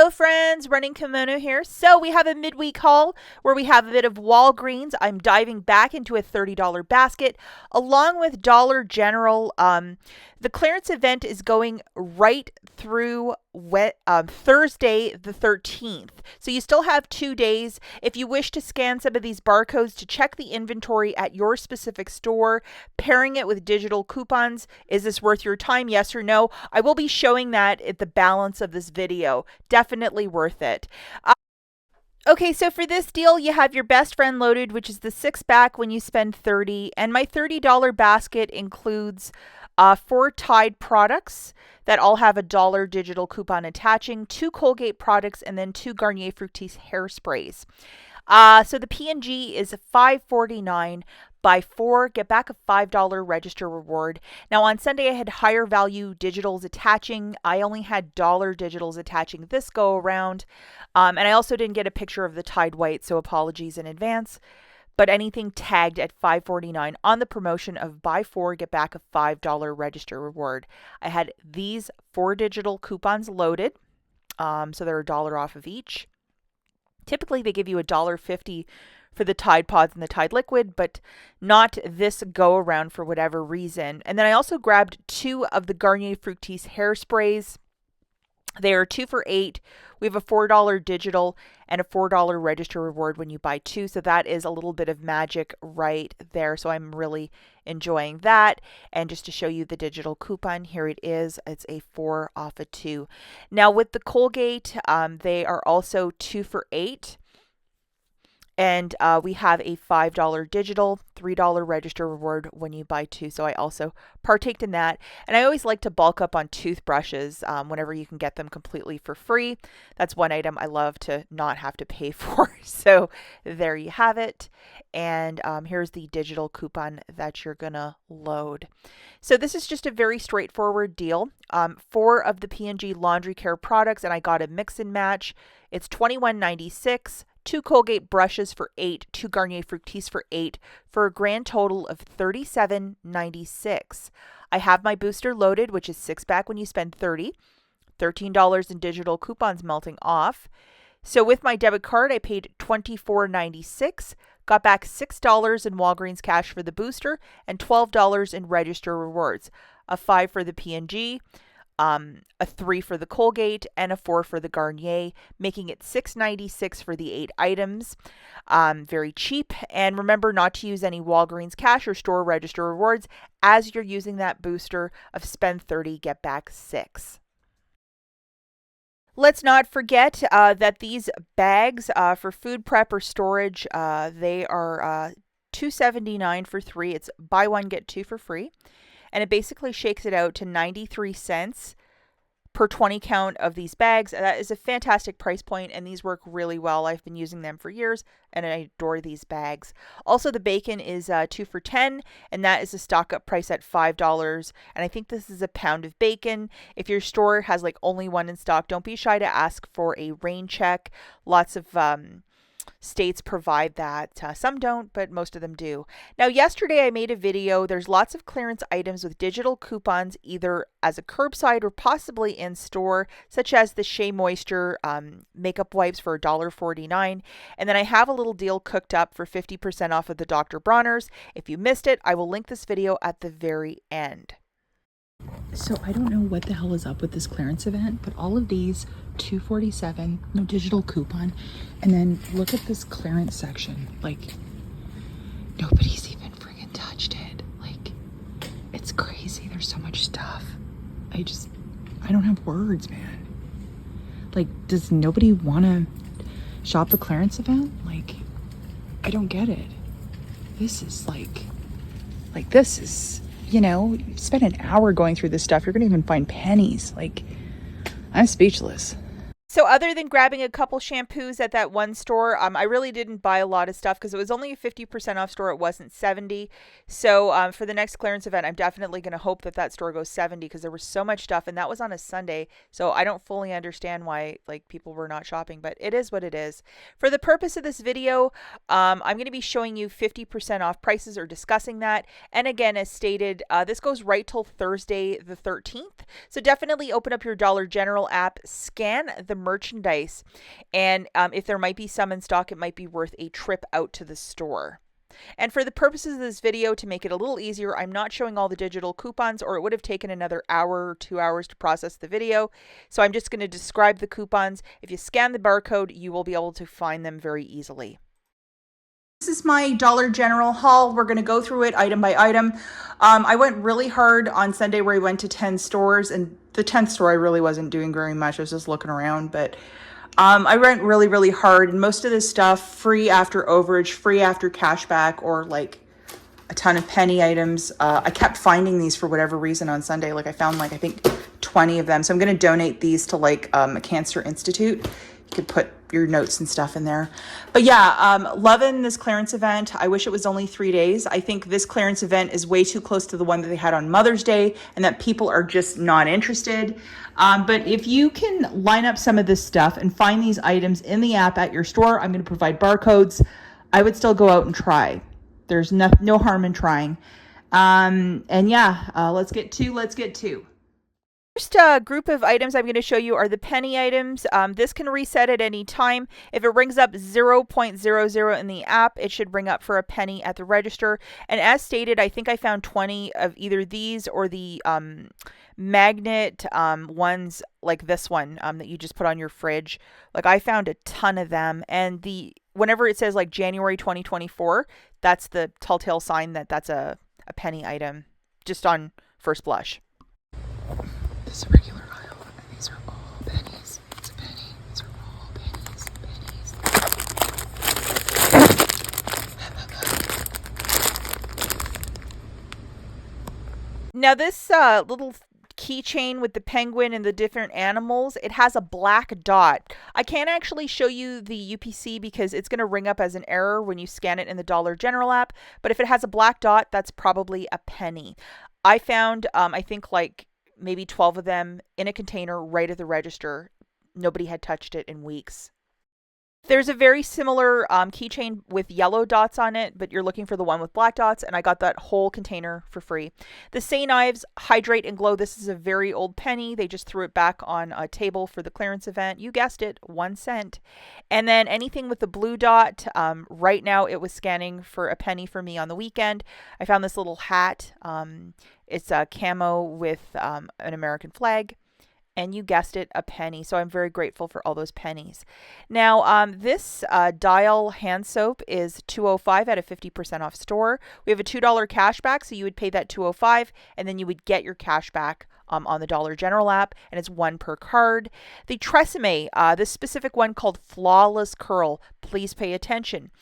Hello friends, Running Kimono here. So we have a midweek haul where we have a bit of Walgreens. I'm diving back into a $30 basket along with Dollar General. The clearance event is going right through Thursday the 13th. So you still have 2 days. If you wish to scan some of these barcodes to check the inventory at your specific store, pairing it with digital coupons, is this worth your time? Yes or no? I will be showing that at the balance of this video. Definitely worth it. Okay, so for this deal, you have your best friend loaded, which is the 6-pack when you spend $30. And my $30 basket includes 4 Tide products that all have a $1 digital coupon attaching, 2 Colgate products, and then 2 Garnier Fructis hairsprays. So the P&G is $5.49. Buy 4, get back a $5 register reward. Now on Sunday I had higher value digitals attaching. I only had dollar digitals attaching this go around. And I also didn't get a picture of the Tide White, so apologies in advance. But anything tagged at $5.49 on the promotion of buy 4, get back a $5 register reward. I had these 4 digital coupons loaded, so they're $1 off of each. Typically they give you $1.50 for the Tide Pods and the Tide Liquid, but not this go around for whatever reason. And then I also grabbed 2 of the Garnier Fructis hairsprays. They are 2 for $8. We have a $4 digital and a $4 register reward when you buy 2. So that is a little bit of magic right there. So I'm really enjoying that. And just to show you the digital coupon, here it is. It's a 4 off of 2. Now with the Colgate, they are also 2 for $8. And we have a $5 digital, $3 register reward when you buy 2. So I also partaked in that. And I always like to bulk up on toothbrushes whenever you can get them completely for free. That's one item I love to not have to pay for. So there you have it. And here's the digital coupon that you're going to load. So this is just a very straightforward deal. 4 of the P&G laundry care products, and I got a mix and match. It's $21.96. 2 Colgate brushes for $8, 2 Garnier Fructis for $8, for a grand total of $37.96. I have my booster loaded, which is 6-pack when you spend $30, $13 in digital coupons melting off. So with my debit card, I paid $24.96, got back $6 in Walgreens cash for the booster, and $12 in register rewards, a 5 for the P&G, a 3 for the Colgate, and a 4 for the Garnier, making it $6.96 for the 8 items. Very cheap. And remember not to use any Walgreens cash or store register rewards as you're using that booster of spend 30, get back 6. Let's not forget that these bags for food prep or storage, they are $2.79 for 3. It's buy 1, get 2 for free. And it basically shakes it out to 93 cents per 20 count of these bags. That is a fantastic price point, and these work really well. I've been using them for years, and I adore these bags. Also, the bacon is 2 for 10, and that is a stock up price at $5. And I think this is a pound of bacon. If your store has like only one in stock, don't be shy to ask for a rain check. Lots of states provide that. Some don't, but most of them do. Now, yesterday I made a video. There's lots of clearance items with digital coupons, either as a curbside or possibly in store, such as the Shea Moisture makeup wipes for $1.49. And then I have a little deal cooked up for 50% off of the Dr. Bronner's. If you missed it, I will link this video at the very end. So I don't know what the hell is up with this clearance event, but all of these $2.47, no digital coupon, and then look at this clearance section. Like, nobody's even friggin' touched it. Like, it's crazy. There's so much stuff. I don't have words, man. Like, does nobody want to shop the clearance event? Like, I don't get it. This is this is, you spend an hour going through this stuff, you're gonna even find pennies. Like, I'm speechless. So other than grabbing a couple shampoos at that one store, I really didn't buy a lot of stuff because it was only a 50% off store. It wasn't 70. So for the next clearance event, I'm definitely going to hope that that store goes 70 because there was so much stuff, and that was on a Sunday. So I don't fully understand why people were not shopping, but it is what it is. For the purpose of this video, I'm going to be showing you 50% off prices or discussing that. And again, as stated, this goes right till Thursday the 13th. So definitely open up your Dollar General app, scan the merchandise. And if there might be some in stock, it might be worth a trip out to the store. And for the purposes of this video, to make it a little easier, I'm not showing all the digital coupons, or it would have taken another hour or 2 hours to process the video. So I'm just going to describe the coupons. If you scan the barcode, you will be able to find them very easily. This is my Dollar General haul. We're going to go through it item by item. I went really hard on Sunday where I went to 10 stores, and the 10th store I really wasn't doing very much. I was just looking around, but I went really, really hard, and most of this stuff free after overage, free after cashback, or like a ton of penny items. I kept finding these for whatever reason on Sunday. Like I found like, I think 20 of them. So I'm going to donate these to like a Cancer Institute. You could put your notes and stuff in there. But yeah, loving this clearance event. I wish it was only 3 days. I think this clearance event is way too close to the one that they had on Mother's Day, and that people are just not interested. But if you can line up some of this stuff and find these items in the app at your store, I'm going to provide barcodes. I would still go out and try. There's no harm in trying. And yeah, let's get to. First group of items I'm going to show you are the penny items. This can reset at any time. If it rings up 0.00 in the app, it should ring up for a penny at the register. And as stated, I think I found 20 of either these or the magnet ones like this one that you just put on your fridge. Like I found a ton of them, and whenever it says like January 2024, that's the telltale sign that that's a penny item, just on first blush. This is a regular aisle, and these are all pennies. It's a penny. These are all pennies. Now this little keychain with the penguin and the different animals, it has a black dot. I can't actually show you the UPC because it's going to ring up as an error when you scan it in the Dollar General app, but if it has a black dot, that's probably a penny. I found, I think like maybe 12 of them in a container right at the register. Nobody had touched it in weeks. There's a very similar keychain with yellow dots on it, but you're looking for the one with black dots, and I got that whole container for free. The Say Knives Hydrate and Glow. This is a very old penny. They just threw it back on a table for the clearance event. You guessed it, 1 cent. And then anything with the blue dot, right now it was scanning for a penny for me on the weekend. I found this little hat. It's a camo with an American flag. And you guessed it, a penny. So I'm very grateful for all those pennies. Now, this Dial hand soap is $2.05 at a 50% off store. We have a $2 cashback, so you would pay that $2.05, and then you would get your cashback on the Dollar General app, and it's 1 per card. The Tresemme, this specific one called Flawless Curl. Please pay attention.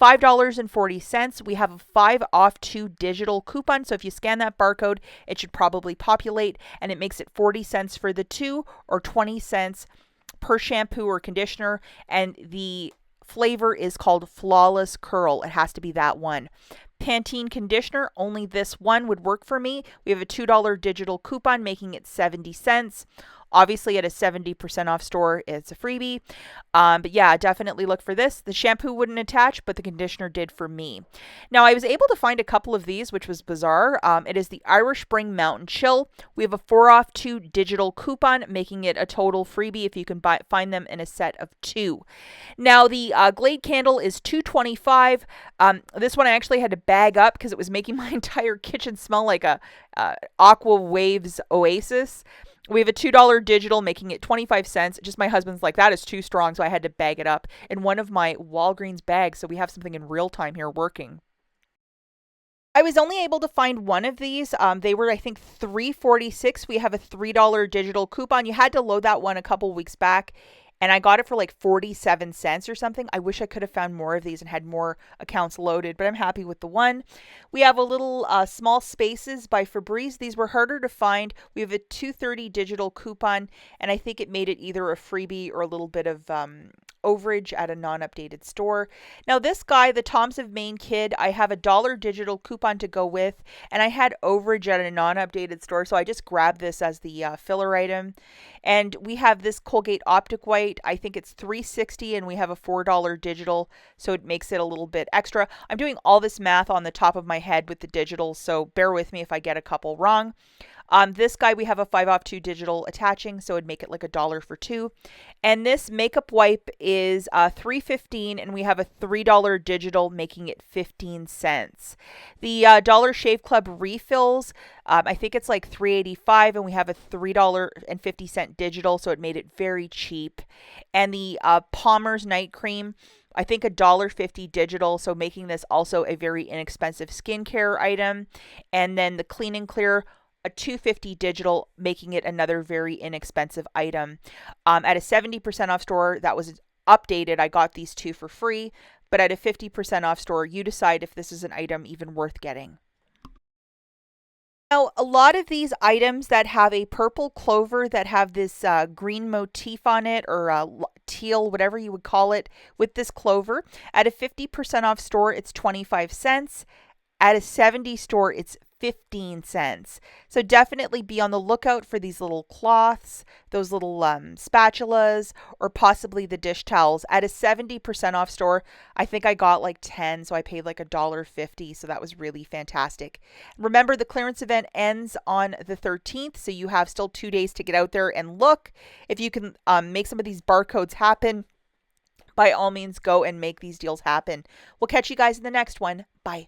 $5.40. We have a 5 off 2 digital coupon. So if you scan that barcode, it should probably populate, and it makes it 40 cents for the 2 or 20 cents per shampoo or conditioner. And the flavor is called Flawless Curl. It has to be that one. Pantene conditioner, only this one would work for me. We have a $2 digital coupon, making it 70 cents. Obviously, at a 70% off store, it's a freebie. But yeah, definitely look for this. The shampoo wouldn't attach, but the conditioner did for me. Now, I was able to find a couple of these, which was bizarre. It is the Irish Spring Mountain Chill. We have a 4 off 2 digital coupon, making it a total freebie if you can find them in a set of 2. Now, the Glade candle is $2.25. This one I actually had to bag up because it was making my entire kitchen smell like a Aqua Waves Oasis. We have a $2 digital, making it 25 cents. Just my husband's like, that is too strong, so I had to bag it up in one of my Walgreens bags, so we have something in real time here working. I was only able to find one of these. They were, I think, $3.46. We have a $3 digital coupon. You had to load that one a couple weeks back, and I got it for like 47 cents or something. I wish I could have found more of these and had more accounts loaded, but I'm happy with the one. We have a little Small Spaces by Febreze. These were harder to find. We have a $2.30 digital coupon, and I think it made it either a freebie or a little bit of overage at a non-updated store. Now this guy, the Toms of Maine Kid, I have a $1 digital coupon to go with, and I had overage at a non-updated store, so I just grabbed this as the filler item. And we have this Colgate Optic White. I think it's $3.60, and we have a $4 digital, so it makes it a little bit extra. I'm doing all this math on the top of my head with the digital, so bear with me if I get a couple wrong. This guy, we have a 5 off 2 digital attaching, so it'd make it like $1 for 2. And this makeup wipe is $3.15, and we have a $3 digital, making it 15 cents. The Dollar Shave Club refills, I think it's like $3.85, and we have a $3.50 digital, so it made it very cheap. And the Palmer's night cream, I think $1.50 digital, so making this also a very inexpensive skincare item. And then the Clean and Clear, a $2.50 digital, making it another very inexpensive item. At a 70% off store that was updated, I got these two for free, but at a 50% off store, you decide if this is an item even worth getting. Now, a lot of these items that have a purple clover that have this green motif on it, or teal, whatever you would call it, with this clover, at a 50% off store, it's 25 cents. At a 70 store, it's 15 cents. So definitely be on the lookout for these little cloths, those little spatulas, or possibly the dish towels. At a 70% off store, I think I got like 10, so I paid like $1.50, so that was really fantastic. Remember, the clearance event ends on the 13th, so you have still 2 days to get out there and look. If you can make some of these barcodes happen, by all means, go and make these deals happen. We'll catch you guys in the next one. Bye.